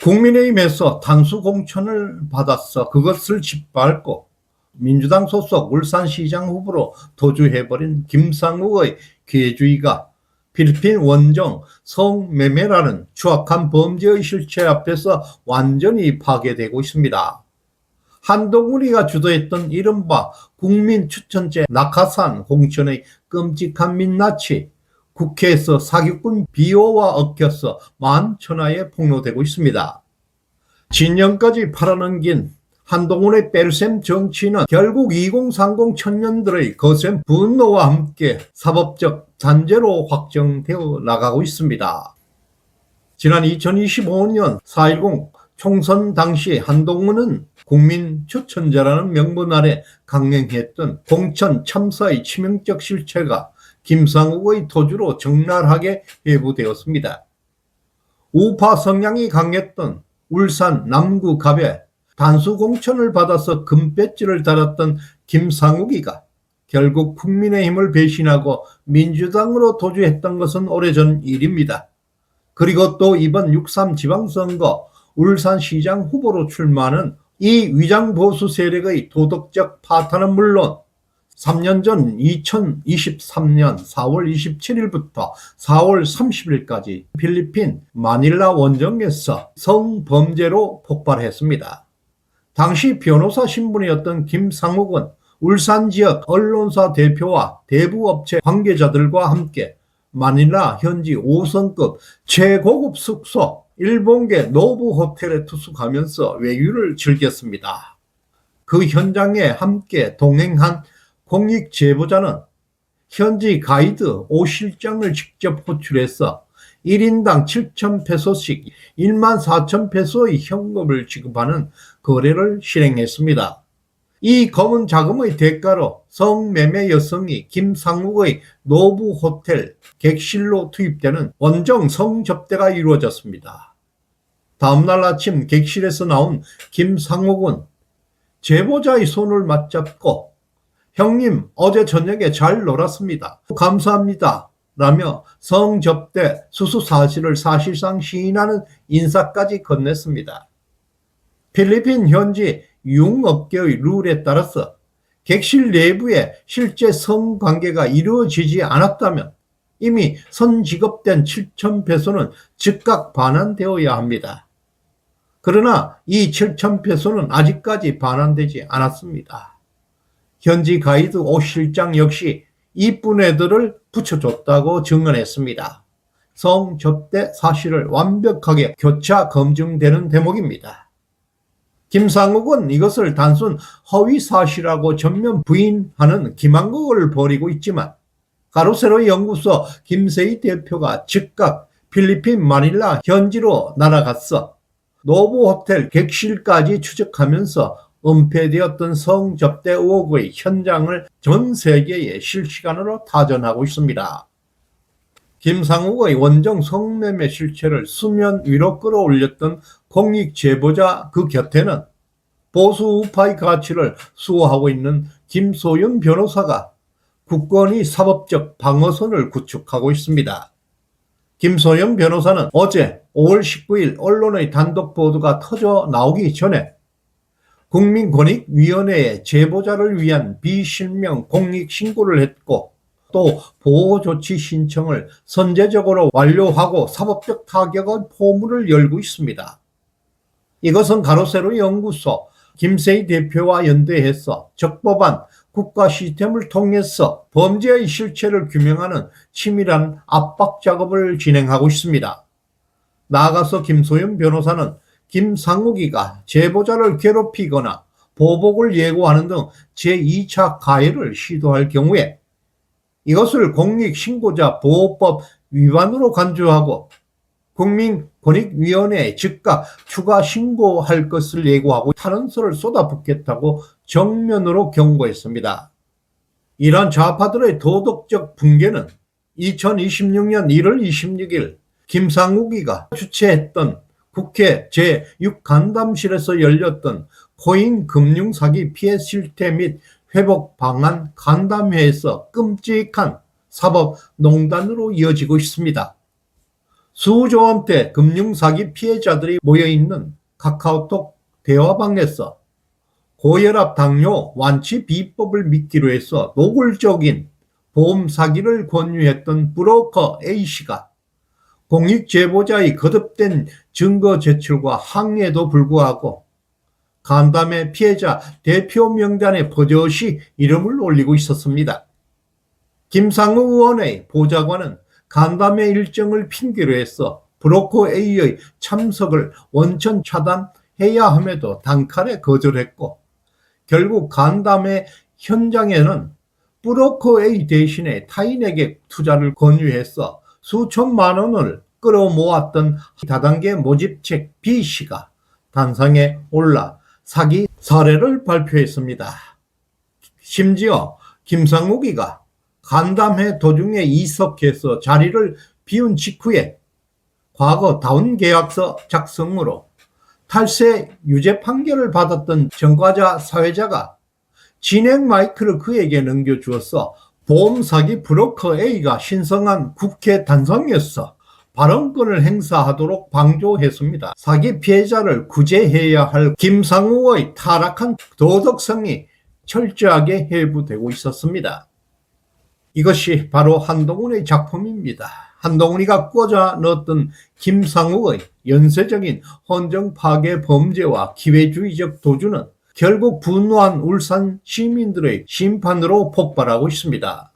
국민의힘에서 탄수 공천을 받았어 그것을 짓밟고 민주당 소속 울산시장 후보로 도주해버린 김상욱의 기회주의가 필리핀 원정 성매매라는 추악한 범죄의 실체 앞에서 완전히 파괴되고 있습니다. 한동훈이가 주도했던 이른바 국민추천제 낙하산 공천의 끔찍한 민낯이 국회에서 사기꾼 비호와 얽혀서 만천하에 폭로되고 있습니다. 진영까지 팔아넘긴 한동훈의 뺄셈 정치는 결국 2030 청년들의 거센 분노와 함께 사법적 잔재로 확정되어 나가고 있습니다. 지난 2025년 4.10 총선 당시 한동훈은 국민추천자라는 명분 아래 강행했던 공천 참사의 치명적 실체가 김상욱의 토주로 적나라하게 회부되었습니다. 우파 성향이 강했던 울산 남구갑에 단수 공천을 받아서 금배지를 달았던 김상욱이가 결국 국민의힘을 배신하고 민주당으로 도주했던 것은 오래전 일입니다. 그리고 또 이번 6.3 지방선거 울산시장 후보로 출마하는 이 위장보수 세력의 도덕적 파탄은 물론 3년 전 2023년 4월 27일부터 4월 30일까지 필리핀 마닐라 원정에서 성범죄로 폭발했습니다. 당시 변호사 신분이었던 김상욱은 울산 지역 언론사 대표와 대부업체 관계자들과 함께 마닐라 현지 5성급 최고급 숙소 일본계 노부 호텔에 투숙하면서 외유를 즐겼습니다. 그 현장에 함께 동행한 공익 제보자는 현지 가이드 오 실장을 직접 호출해서 1인당 7,000페소씩 14,000페소의 현금을 지급하는 거래를 실행했습니다. 이 검은 자금의 대가로 성매매 여성이 김상욱의 노부 호텔 객실로 투입되는 원정 성접대가 이루어졌습니다. 다음날 아침 객실에서 나온 김상욱은 제보자의 손을 맞잡고 형님 어제 저녁에 잘 놀았습니다. 감사합니다. 라며 성접대 수수 사실을 사실상 시인하는 인사까지 건넸습니다. 필리핀 현지 융업계의 룰에 따라서 객실 내부에 실제 성관계가 이루어지지 않았다면 이미 선지급된 7,000페소는 즉각 반환되어야 합니다. 그러나 이 7,000페소는 아직까지 반환되지 않았습니다. 현지 가이드 오 실장 역시 이쁜 애들을 붙여줬다고 증언했습니다. 성접대 사실을 완벽하게 교차 검증되는 대목입니다. 김상욱은 이것을 단순 허위 사실이라고 전면 부인하는 기만극을 벌이고 있지만 가로세로 연구소 김세희 대표가 즉각 필리핀 마닐라 현지로 날아갔어 노부 호텔 객실까지 추적하면서 은폐되었던 성접대 의혹의 현장을 전 세계에 실시간으로 타전하고 있습니다. 김상욱의 원정 성매매 실체를 수면 위로 끌어올렸던 공익 제보자 그 곁에는 보수 우파의 가치를 수호하고 있는 김소연 변호사가 굳건히 사법적 방어선을 구축하고 있습니다. 김소연 변호사는 어제 5월 19일 언론의 단독 보도가 터져 나오기 전에 국민권익위원회에 제보자를 위한 비실명 공익신고를 했고 또 보호조치 신청을 선제적으로 완료하고 사법적 타격의 포문을 열고 있습니다. 이것은 가로세로 연구소 김세희 대표와 연대해서 적법한 국가 시스템을 통해서 범죄의 실체를 규명하는 치밀한 압박 작업을 진행하고 있습니다. 나아가서 김소연 변호사는 김상욱이가 제보자를 괴롭히거나 보복을 예고하는 등 제2차 가해를 시도할 경우에 이것을 공익신고자 보호법 위반으로 간주하고 국민권익위원회에 즉각 추가 신고할 것을 예고하고 탄원서를 쏟아붓겠다고 정면으로 경고했습니다. 이러한 좌파들의 도덕적 붕괴는 2026년 1월 26일 김상욱이가 주최했던 국회 제6간담실에서 열렸던 코인 금융사기 피해 실태 및 회복 방안 간담회에서 끔찍한 사법 농단으로 이어지고 있습니다. 수조 원대 금융사기 피해자들이 모여있는 카카오톡 대화방에서 고혈압, 당뇨 완치 비법을 믿기로 해서 노골적인 보험 사기를 권유했던 브로커 A씨가 공익 제보자의 거듭된 증거 제출과 항의에도 불구하고 간담회 피해자 대표 명단에 버젓이 이름을 올리고 있었습니다. 김상우 의원의 보좌관은 간담회 일정을 핑계로 해서 브로커 A의 참석을 원천 차단해야 함에도 단칼에 거절했고, 결국 간담회 현장에는 브로커 A 대신에 타인에게 투자를 권유해서 수천만 원을 끌어모았던 다단계 모집책 B씨가 단상에 올라 사기 사례를 발표했습니다. 심지어 김상욱이가 간담회 도중에 이석해서 자리를 비운 직후에 과거 다운계약서 작성으로 탈세 유죄 판결을 받았던 전과자 사회자가 진행 마이크를 그에게 넘겨주어서 보험 사기 브로커 A가 신성한 국회 단상에서 발언권을 행사하도록 방조했습니다. 사기 피해자를 구제해야 할 김상우의 타락한 도덕성이 철저하게 해부되고 있었습니다. 이것이 바로 한동훈의 작품입니다. 한동훈이가 꽂아 넣었던 김상욱의 연쇄적인 헌정 파괴 범죄와 기회주의적 도주는 결국 분노한 울산 시민들의 심판으로 폭발하고 있습니다.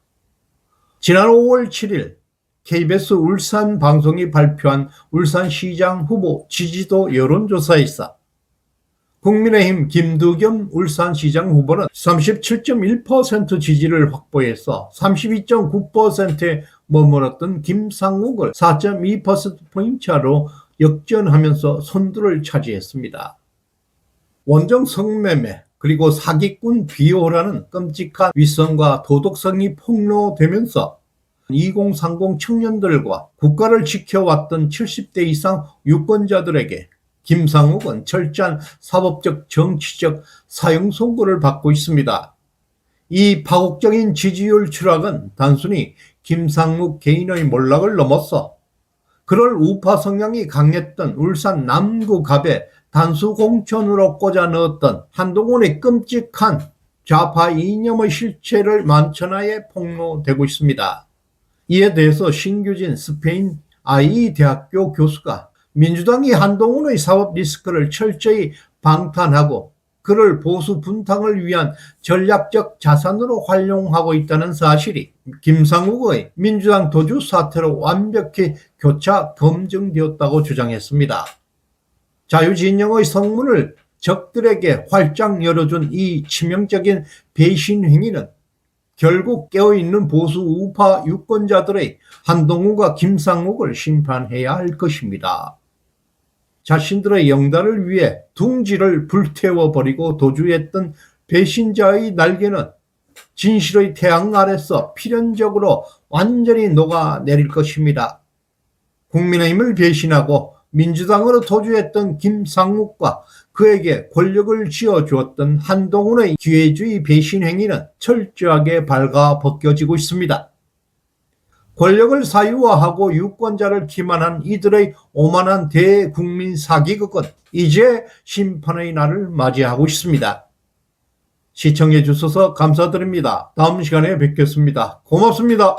지난 5월 7일 KBS 울산 방송이 발표한 울산시장 후보 지지도 여론조사에서 국민의힘 김두겸 울산시장 후보는 37.1% 지지를 확보해서 32.9%에 머물렀던 김상욱을 4.2%포인트 차로 역전하면서 선두를 차지했습니다. 원정 성매매 그리고 사기꾼 비호라는 끔찍한 위선과 도덕성이 폭로되면서 2030 청년들과 국가를 지켜왔던 70대 이상 유권자들에게 김상욱은 철저한 사법적 정치적 사형 선고를 받고 있습니다. 이 파국적인 지지율 추락은 단순히 김상욱 개인의 몰락을 넘어서 그럴 우파 성향이 강했던 울산 남구갑에 단수 공천으로 꽂아 넣었던 한동훈의 끔찍한 좌파 이념의 실체를 만천하에 폭로되고 있습니다. 이에 대해서 신규진 스페인 IE 대학교 교수가 민주당이 한동훈의 사법 리스크를 철저히 방탄하고 그를 보수 분탕을 위한 전략적 자산으로 활용하고 있다는 사실이 김상욱의 민주당 도주 사태로 완벽히 교차 검증되었다고 주장했습니다. 자유진영의 성문을 적들에게 활짝 열어준 이 치명적인 배신 행위는 결국 깨어있는 보수 우파 유권자들의 한동훈과 김상욱을 심판해야 할 것입니다. 자신들의 영달을 위해 둥지를 불태워버리고 도주했던 배신자의 날개는 진실의 태양 아래서 필연적으로 완전히 녹아내릴 것입니다. 국민의힘을 배신하고 민주당으로 도주했던 김상욱과 그에게 권력을 쥐어주었던 한동훈의 기회주의 배신 행위는 철저하게 발가벗겨지고 있습니다. 권력을 사유화하고 유권자를 기만한 이들의 오만한 대국민 사기극은 이제 심판의 날을 맞이하고 있습니다. 시청해 주셔서 감사드립니다. 다음 시간에 뵙겠습니다. 고맙습니다.